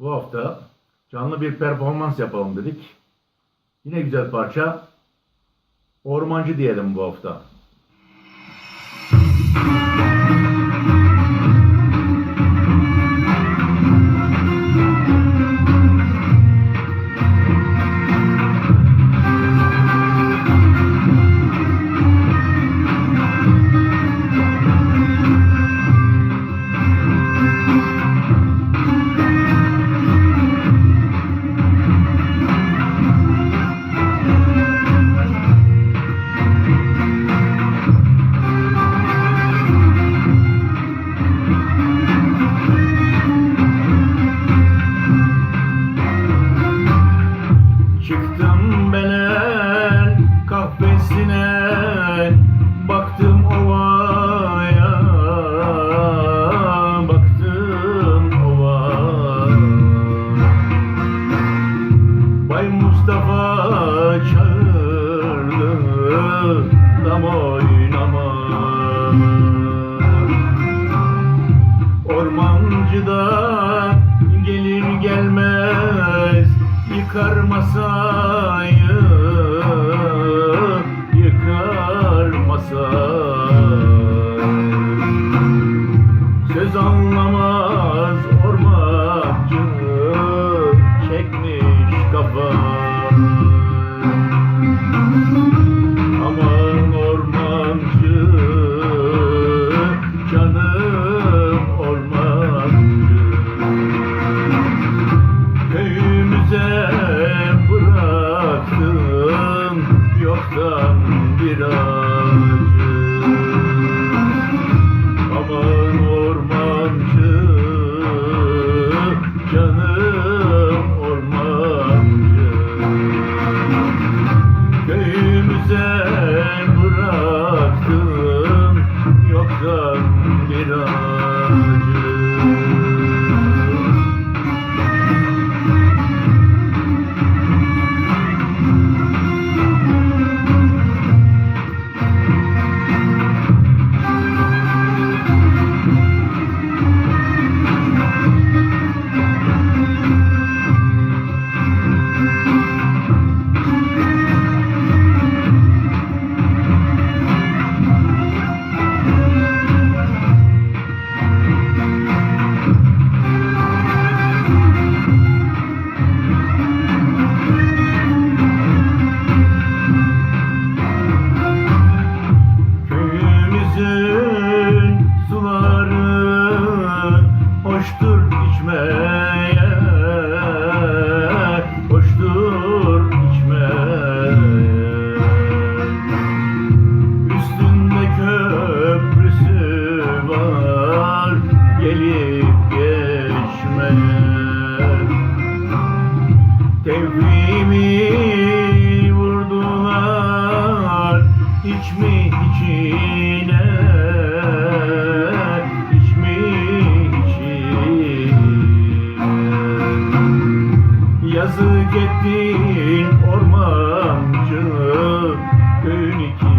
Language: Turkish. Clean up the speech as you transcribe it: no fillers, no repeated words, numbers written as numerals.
Bu hafta canlı bir performans yapalım dedik. Yine güzel parça. Ormancı diyelim bu hafta. Çıktım Belen kahvesine, baktım ovaya, baktım ovaya. Bay Mustafa çağırdı dam oynama. Ormancıda gelir gelmez yıkar masayı, yıkar masayı. Söz anlamaz ormancı, çekmiş kafayı. Aman ormancı, canım ormancı. Köyümüze bıraktın yoktan bir ağacı. Aman ormancı, canım ormancı. Köyümüze bıraktın yoktan bir ağacı. Suları hoştur içmeye, hoştur içmeye. Üstünde köprüsü var gelip geçmeye. Tevfimi vurdular hiç mi içine, hiç mi içine. Yazık ettin ormancı, köyün iki